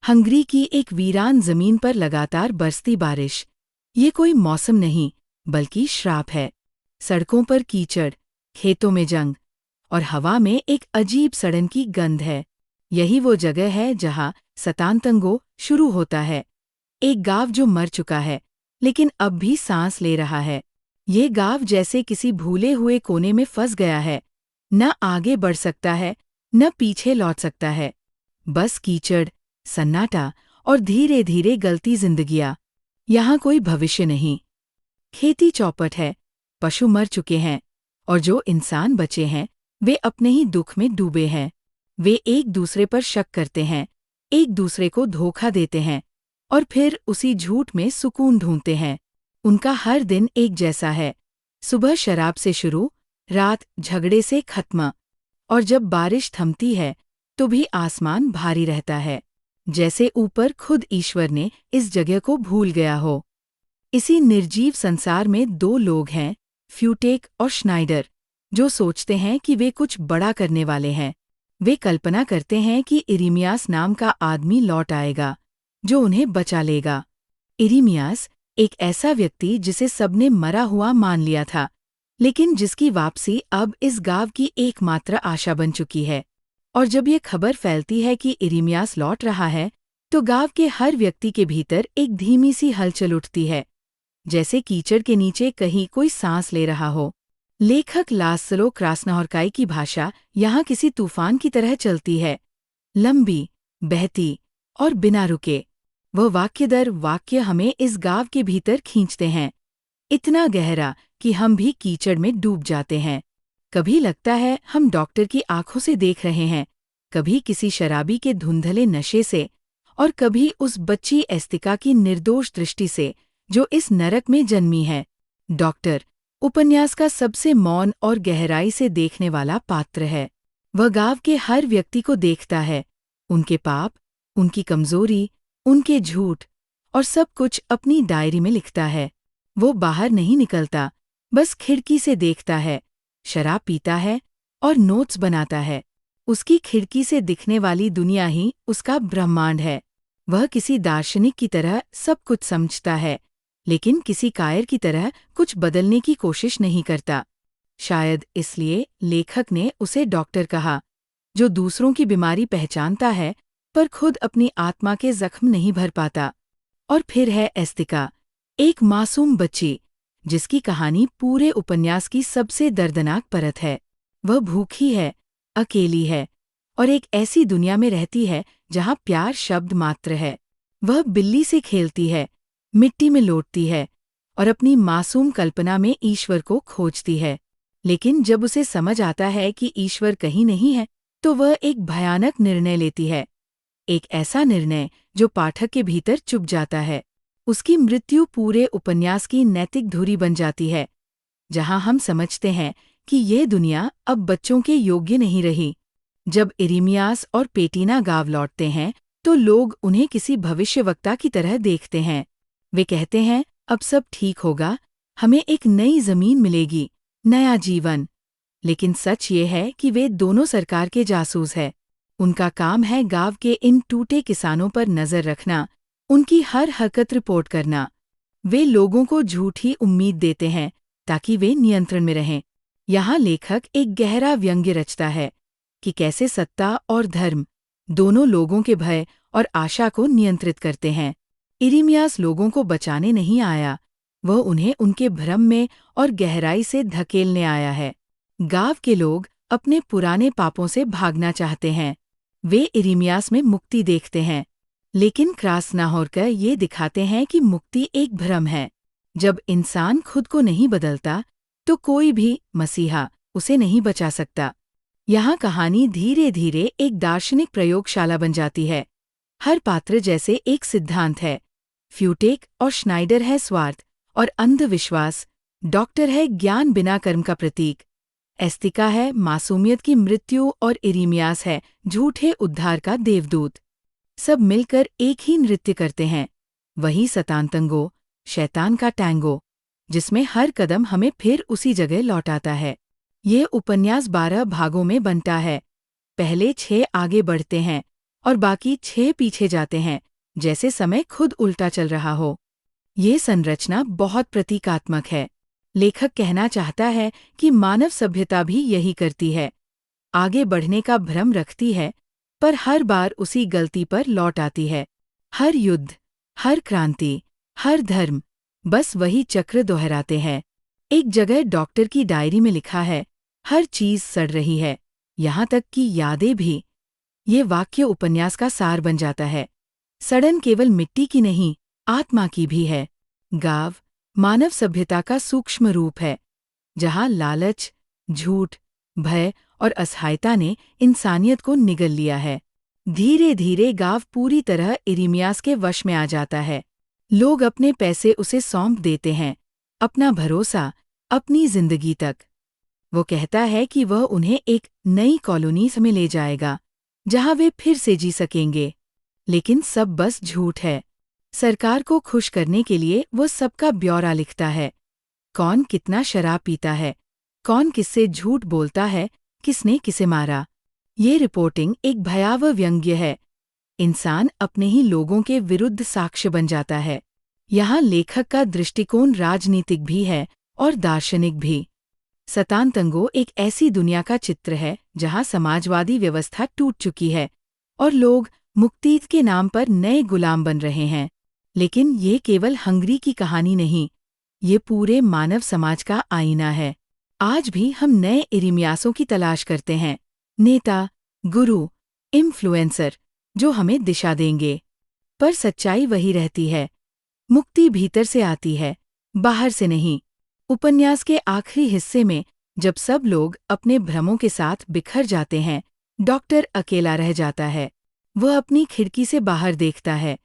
Hungary की एक वीरान जमीन पर लगातार बरसती बारिश। ये कोई मौसम नहीं, बल्कि श्राप है। सड़कों पर कीचड़, खेतों में जंग और हवा में एक अजीब सड़न की गंध है। यही वो जगह है जहाँ सतांतंगो शुरू होता है। एक गाँव जो मर चुका है, लेकिन अब भी सांस ले रहा है। ये गाँव जैसे किसी भूले हुए कोने में फंस गया है। न आगे बढ़ सकता है, न पीछे लौट सकता है। बस कीचड़, सन्नाटा और धीरे धीरे गलती जिंदगियाँ। यहाँ कोई भविष्य नहीं। खेती चौपट है, पशु मर चुके हैं, और जो इंसान बचे हैं वे अपने ही दुख में डूबे हैं। वे एक दूसरे पर शक करते हैं, एक दूसरे को धोखा देते हैं और फिर उसी झूठ में सुकून ढूंढते हैं। उनका हर दिन एक जैसा है। सुबह शराब से शुरू, रात झगड़े से खत्म, और जब बारिश थमती है तो भी आसमान भारी रहता है, जैसे ऊपर खुद ईश्वर ने इस जगह को भूल गया हो। इसी निर्जीव संसार में दो लोग हैं, फ्यूटेक और श्नाइडर, जो सोचते हैं कि वे कुछ बड़ा करने वाले हैं। वे कल्पना करते हैं कि इरीमियास नाम का आदमी लौट आएगा, जो उन्हें बचा लेगा। इरीमियास, एक ऐसा व्यक्ति जिसे सबने मरा हुआ मान लिया था, लेकिन जिसकी वापसी अब इस गाँव की एकमात्र आशा बन चुकी है। और जब ये खबर फैलती है कि इरीमियास लौट रहा है, तो गाँव के हर व्यक्ति के भीतर एक धीमी सी हलचल उठती है, जैसे कीचड़ के नीचे कहीं कोई सांस ले रहा हो। लेखक लास्लो क्रास्नाहोर्काई की भाषा यहाँ किसी तूफान की तरह चलती है, लंबी, बहती और बिना रुके। वह वाक्य दर वाक्य हमें इस गाँव के भीतर खींचते हैं, इतना गहरा कि हम भी कीचड़ में डूब जाते हैं। कभी लगता है हम डॉक्टर की आंखों से देख रहे हैं, कभी किसी शराबी के धुंधले नशे से, और कभी उस बच्ची एस्तिका की निर्दोष दृष्टि से जो इस नरक में जन्मी है। डॉक्टर, उपन्यास का सबसे मौन और गहराई से देखने वाला पात्र है। वह गाँव के हर व्यक्ति को देखता है, उनके पाप, उनकी कमजोरी, उनके झूठ, और सब कुछ अपनी डायरी में लिखता है। वो बाहर नहीं निकलता, बस खिड़की से देखता है, शराब पीता है और नोट्स बनाता है। उसकी खिड़की से दिखने वाली दुनिया ही उसका ब्रह्मांड है। वह किसी दार्शनिक की तरह सब कुछ समझता है, लेकिन किसी कायर की तरह कुछ बदलने की कोशिश नहीं करता। शायद इसलिए लेखक ने उसे डॉक्टर कहा, जो दूसरों की बीमारी पहचानता है पर खुद अपनी आत्मा के जख्म नहीं भर पाता। और फिर है एस्तिका, एक मासूम बच्ची, जिसकी कहानी पूरे उपन्यास की सबसे दर्दनाक परत है। वह भूखी है, अकेली है, और एक ऐसी दुनिया में रहती है जहाँ प्यार शब्द मात्र है। वह बिल्ली से खेलती है, मिट्टी में लौटती है, और अपनी मासूम कल्पना में ईश्वर को खोजती है। लेकिन जब उसे समझ आता है कि ईश्वर कहीं नहीं है, तो वह एक भयानक निर्णय लेती है। एक ऐसा निर्णय जो पाठक के भीतर चुभ जाता है। उसकी मृत्यु पूरे उपन्यास की नैतिक धुरी बन जाती है, जहां हम समझते हैं कि ये दुनिया अब बच्चों के योग्य नहीं रही। जब इरीमियास और पेटीना गाँव लौटते हैं, तो लोग उन्हें किसी भविष्यवक्ता की तरह देखते हैं। वे कहते हैं, अब सब ठीक होगा, हमें एक नई जमीन मिलेगी, नया जीवन। लेकिन सच ये है कि वे दोनों सरकार के जासूस हैं। उनका काम है गाँव के इन टूटे किसानों पर नजर रखना, उनकी हर हरकत रिपोर्ट करना। वे लोगों को झूठी उम्मीद देते हैं ताकि वे नियंत्रण में रहें। यहाँ लेखक एक गहरा व्यंग्य रचता है कि कैसे सत्ता और धर्म दोनों लोगों के भय और आशा को नियंत्रित करते हैं। इरीमियास लोगों को बचाने नहीं आया, वह उन्हें उनके भ्रम में और गहराई से धकेलने आया है। गाँव के लोग अपने पुराने पापों से भागना चाहते हैं। वे इरीमियास में मुक्ति देखते हैं, लेकिन क्रास्नाहोर्काई ये दिखाते हैं कि मुक्ति एक भ्रम है। जब इंसान खुद को नहीं बदलता, तो कोई भी मसीहा उसे नहीं बचा सकता। यहाँ कहानी धीरे धीरे एक दार्शनिक प्रयोगशाला बन जाती है। हर पात्र जैसे एक सिद्धांत है। फ्यूटेक और श्नाइडर है स्वार्थ और अंधविश्वास, डॉक्टर है ज्ञान बिना कर्म का प्रतीक, एस्तिका है मासूमियत की मृत्यु, और इरीमियास है झूठे उद्धार का देवदूत। सब मिलकर एक ही नृत्य करते हैं, वही सतांतंगो, शैतान का टैंगो, जिसमें हर कदम हमें फिर उसी जगह लौटाता है। ये उपन्यास 12 भागों में बनता है। पहले 6 आगे बढ़ते हैं और बाकी 6 पीछे जाते हैं, जैसे समय खुद उल्टा चल रहा हो। ये संरचना बहुत प्रतीकात्मक है। लेखक कहना चाहता है कि मानव सभ्यता भी यही करती है, आगे बढ़ने का भ्रम रखती है, पर हर बार उसी गलती पर लौट आती है। हर युद्ध, हर क्रांति, हर धर्म बस वही चक्र दोहराते हैं। एक जगह डॉक्टर की डायरी में लिखा है, हर चीज सड़ रही है, यहाँ तक कि यादें भी। ये वाक्य उपन्यास का सार बन जाता है। सड़न केवल मिट्टी की नहीं, आत्मा की भी है। गाँव मानव सभ्यता का सूक्ष्म रूप है, जहाँ लालच, झूठ, भय और असहायता ने इंसानियत को निगल लिया है। धीरे धीरे गाँव पूरी तरह इरिमियास के वश में आ जाता है। लोग अपने पैसे उसे सौंप देते हैं, अपना भरोसा, अपनी जिंदगी तक। वो कहता है कि वह उन्हें एक नई कॉलोनी में ले जाएगा, जहाँ वे फिर से जी सकेंगे। लेकिन सब बस झूठ है। सरकार को खुश करने के लिए वो सबका ब्यौरा लिखता है। कौन कितना शराब पीता है, कौन किससे झूठ बोलता है, किसने किसे मारा। ये रिपोर्टिंग एक भयावह व्यंग्य है। इंसान अपने ही लोगों के विरुद्ध साक्ष्य बन जाता है। यहाँ लेखक का दृष्टिकोण राजनीतिक भी है और दार्शनिक भी। सतानतंगो एक ऐसी दुनिया का चित्र है जहाँ समाजवादी व्यवस्था टूट चुकी है और लोग मुक्ति के नाम पर नए गुलाम बन रहे हैं। लेकिन ये केवल हंगरी की कहानी नहीं, ये पूरे मानव समाज का आईना है। आज भी हम नए इरिमियासों की तलाश करते हैं, नेता, गुरु, इन्फ्लुएंसर, जो हमें दिशा देंगे। पर सच्चाई वही रहती है, मुक्ति भीतर से आती है, बाहर से नहीं। उपन्यास के आखिरी हिस्से में जब सब लोग अपने भ्रमों के साथ बिखर जाते हैं, डॉक्टर अकेला रह जाता है। वह अपनी खिड़की से बाहर देखता है।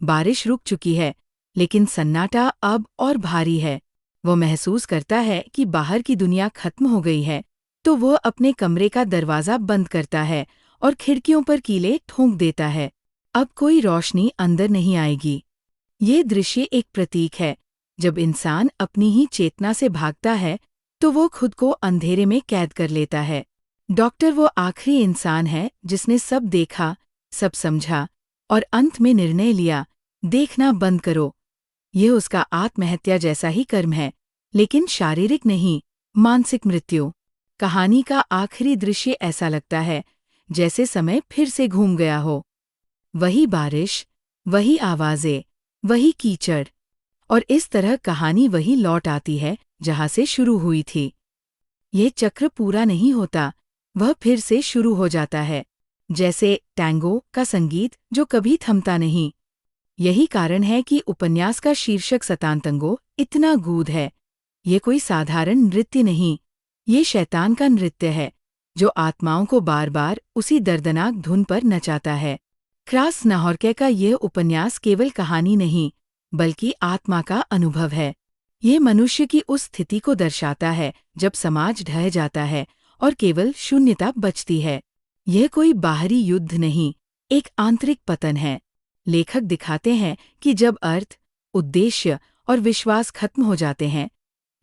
बारिश रुक चुकी है, लेकिन सन्नाटा अब और भारी है। वो महसूस करता है कि बाहर की दुनिया खत्म हो गई है, तो वह अपने कमरे का दरवाज़ा बंद करता है और खिड़कियों पर कीले ठोंक देता है। अब कोई रोशनी अंदर नहीं आएगी। ये दृश्य एक प्रतीक है। जब इंसान अपनी ही चेतना से भागता है, तो वो खुद को अंधेरे में कैद कर लेता है। डॉक्टर वो आखिरी इंसान है जिसने सब देखा, सब समझा और अंत में निर्णय लिया, देखना बंद करो। ये उसका आत्महत्या जैसा ही कर्म है, लेकिन शारीरिक नहीं, मानसिक मृत्यु। कहानी का आखिरी दृश्य ऐसा लगता है जैसे समय फिर से घूम गया हो। वही बारिश, वही आवाज़ें, वही कीचड़, और इस तरह कहानी वही लौट आती है जहाँ से शुरू हुई थी। यह चक्र पूरा नहीं होता, वह फिर से शुरू हो जाता है, जैसे टैंगो का संगीत जो कभी थमता नहीं। यही कारण है कि उपन्यास का शीर्षक सतानतंगो इतना गूढ़ है। ये कोई साधारण नृत्य नहीं, ये शैतान का नृत्य है, जो आत्माओं को बार बार उसी दर्दनाक धुन पर नचाता है। क्रास्नाहॉर्के का यह उपन्यास केवल कहानी नहीं, बल्कि आत्मा का अनुभव है। ये मनुष्य की उस स्थिति को दर्शाता है जब समाज ढह जाता है और केवल शून्यता बचती है। यह कोई बाहरी युद्ध नहीं, एक आंतरिक पतन है। लेखक दिखाते हैं कि जब अर्थ, उद्देश्य और विश्वास खत्म हो जाते हैं,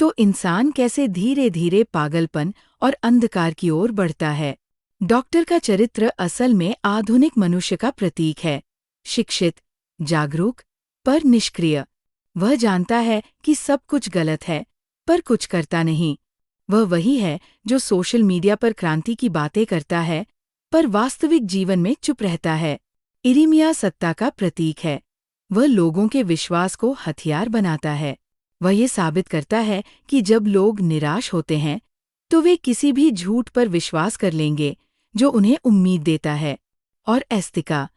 तो इंसान कैसे धीरे धीरे पागलपन और अंधकार की ओर बढ़ता है। डॉक्टर का चरित्र असल में आधुनिक मनुष्य का प्रतीक है। शिक्षित, जागरूक, पर निष्क्रिय। वह जानता है कि सब कुछ गलत है, पर कुछ करता नहीं। वह वही है जो सोशल मीडिया पर क्रांति की बातें करता है, पर वास्तविक जीवन में चुप रहता है। इरिमिया सत्ता का प्रतीक है। वह लोगों के विश्वास को हथियार बनाता है। वह ये साबित करता है कि जब लोग निराश होते हैं, तो वे किसी भी झूठ पर विश्वास कर लेंगे जो उन्हें उम्मीद देता है। और एस्तिका,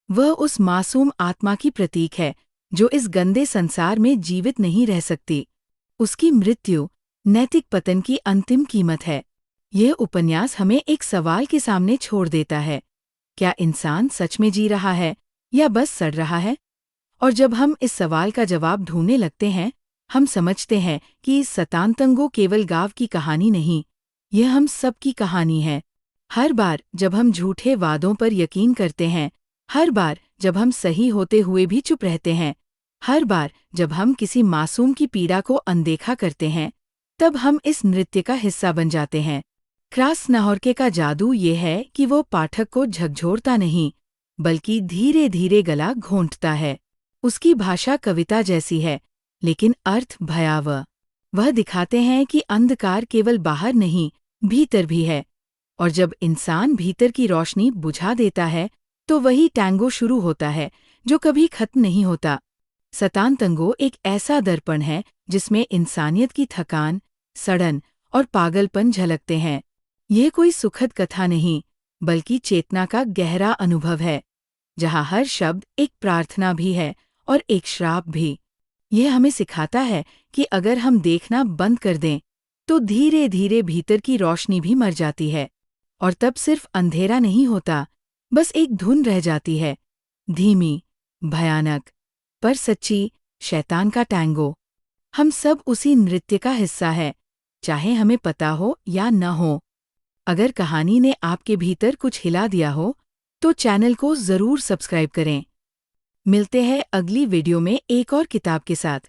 वह उस मासूम आत्मा की प्रतीक है जो इस गंदे संसार में जीवित नहीं रह सकती। उसकी मृत्यु नैतिक पतन की अंतिम कीमत है। यह उपन्यास हमें एक सवाल के सामने छोड़ देता है, क्या इंसान सच में जी रहा है या बस सड़ रहा है? और जब हम इस सवाल का जवाब ढूंढने लगते हैं, हम समझते हैं कि सतानतंगो केवल गाँव की कहानी नहीं, यह हम सब की कहानी है। हर बार जब हम झूठे वादों पर यकीन करते हैं, हर बार जब हम सही होते हुए भी चुप रहते हैं, हर बार जब हम किसी मासूम की पीड़ा को अनदेखा करते हैं, तब हम इस नृत्य का हिस्सा बन जाते हैं। क्रास्नाहॉर्के का जादू ये है कि वो पाठक को झकझोरता नहीं, बल्कि धीरे धीरे गला घोंटता है। उसकी भाषा कविता जैसी है, लेकिन अर्थ भयावह। वह दिखाते हैं कि अंधकार केवल बाहर नहीं, भीतर भी है। और जब इंसान भीतर की रोशनी बुझा देता है, तो वही टैंगो शुरू होता है जो कभी खत्म नहीं होता। सतान तंगो एक ऐसा दर्पण है जिसमें इंसानियत की थकान, सड़न और पागलपन झलकते हैं। यह कोई सुखद कथा नहीं, बल्कि चेतना का गहरा अनुभव है, जहाँ हर शब्द एक प्रार्थना भी है और एक श्राप भी। यह हमें सिखाता है कि अगर हम देखना बंद कर दें, तो धीरे धीरे भीतर की रोशनी भी मर जाती है। और तब सिर्फ अंधेरा नहीं होता, बस एक धुन रह जाती है, धीमी, भयानक, पर सच्ची, शैतान का टैंगो। हम सब उसी नृत्य का हिस्सा है, चाहे हमें पता हो या न हो। अगर कहानी ने आपके भीतर कुछ हिला दिया हो, तो चैनल को ज़रूर सब्सक्राइब करें। मिलते हैं अगली वीडियो में एक और किताब के साथ।